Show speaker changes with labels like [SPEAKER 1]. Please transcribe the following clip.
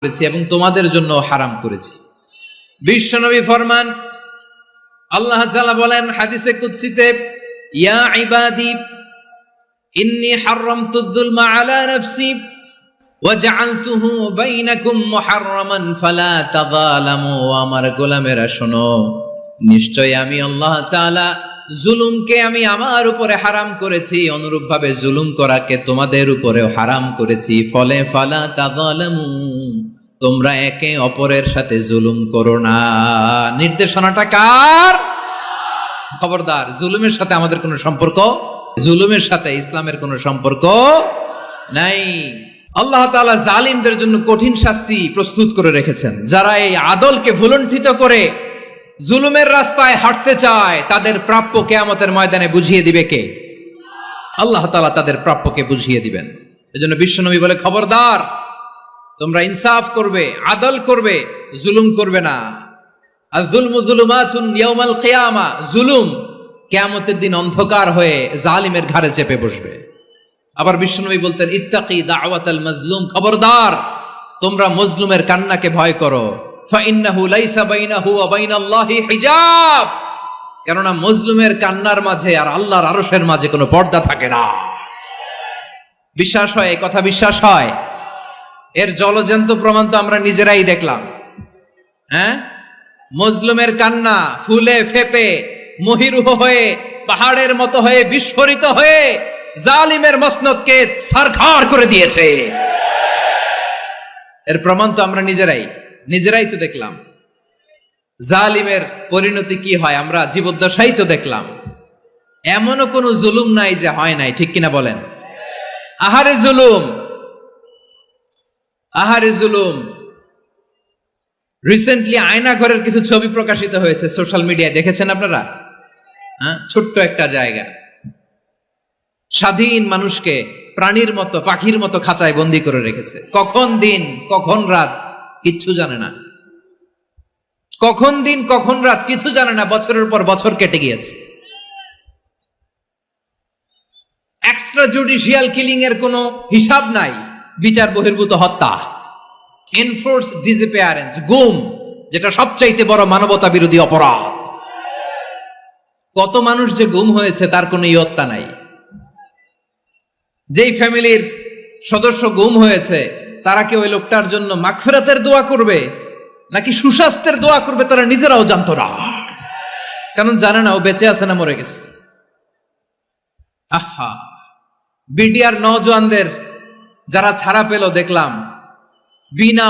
[SPEAKER 1] করেছি এবং তোমাদের জন্য হারাম করেছি। বিশ্বনবী ফরমান, আল্লাহ তাআলা বলেন হাদিসে কুদসিতে, ইয়া ইবাদি ইন্নী হারামতুয যুলমা আলা নাফসি ওয়া জাআলতুহু বাইনাকুম মুহাররামান ফালা তাযালামু। আমার গোলামেরা শোনো, নিশ্চয় আমি আল্লাহ তাআলা জুলুমকে আমি আমার উপরে হারাম করেছি, অনুরূপভাবে জুলুম করাকে তোমাদের উপরেও হারাম করেছি। ফলে ফালা তাযালামু, তোমরা একে অপরের সাথে জুলুম করো না। নির্দেশনাটা কার? খবরদার, জুলুমের সাথে আমাদের কোনো সম্পর্ক, জুলুমের সাথে ইসলামের কোনো সম্পর্ক নাই। আল্লাহ তাআলা জালিমদের জন্য কঠিন শাস্তি প্রস্তুত করে রেখেছেন। যারা এই আদলকে ভুলুণ্ঠিত করে জুলুমের রাস্তায় হাঁটতে চায়, তাদের প্রাপ্য কিয়ামতের ময়দানে বুঝিয়ে দিবে কে? আল্লাহ তাআলা তাদের প্রাপ্যকে বুঝিয়ে দিবেন। এজন্য বিশ্বনবী বলে, খবরদার, তোমরা ইনসাফ করবে, আদল করবে, জুলুম করবে না। আয-যুলমু যুলুমাতুন ইয়াউমাল কিয়ামা, জুলুম কিয়ামতের দিন অন্ধকার হয়ে জালিমের ঘাড়ে চেপে বসবে। আবার বিশ্বনবী বলতেন, ইত্তাকি দাওয়াতাল মাজলুম, খবরদার, তোমরা মজলুমের কান্নাকে ভয় করো। ফাইন্নাহু লাইসা বাইনাহু ওয়া বাইনাল্লাহি হিজাব, কেননা মজলুমের কান্নার মাঝে আর আল্লাহর আরশের মাঝে কোনো পর্দা থাকে না। বিশ্বাস হয়? এই কথা বিশ্বাস হয়? এর জলজ্যান্ত প্রমাণ তো আমরা নিজেরাই দেখলাম। হ্যাঁ, মজলুমের কান্না ফুলে ফেপে মহিরুহ হয়ে পাহাড়ের মতো হয়ে বিস্ফোরিত হয়ে জালিমের মসনদকে ছারখার করে দিয়েছে। এর প্রমাণ তো আমরা নিজেরাই তো দেখলাম। জালিমের পরিণতি কি হয় আমরা জীবদ্দশাই তো দেখলাম। এমনও কোনো জুলুম নাই যে হয় নাই, ঠিক কিনা বলেন? আহারে জুলুম, আহারে জুলুম। রিসেন্টলি আয়না ঘরের কিছু ছবি প্রকাশিত হয়েছে সোশ্যাল মিডিয়ায়, দেখেছেন আপনারা? হ্যাঁ, ছোট্ট একটা জায়গা, স্বাধীন মানুষকে প্রাণীর মতো, পাখির মতো খাঁচায় বন্দী করে রেখেছে। কখন দিন কখন রাত কিচ্ছু জানে না, কখন দিন কখন রাত কিছু জানে না। বছরের পর বছর কেটে গিয়েছে। এক্সট্রা জুডিশিয়াল কিলিং এর কোনো হিসাব নাই, বিচার বহির্ভূত হত্যা, এনফোর্স ডিসঅ্যাপিয়ারেন্স, গুম, যেটা সবচাইতে বড় মানবতা বিরোধী অপরাধ। কত মানুষ যে গুম হয়েছে তার কোনো ইয়ত্তা নাই। যেই ফ্যামিলির সদস্য গুম হয়েছে, তারা কি ওই লোকটার জন্য মাগফিরাতের দোয়া করবে নাকি সুস্বাস্থ্যের দোয়া করবে তারা নিজেরাও জানতো না, কারণ জানে না ও বেঁচে আছে না মরে গেছে। আহা, বিডিআর নওজোয়ানদের যারা ছাড়া পেল দেখলাম বিনা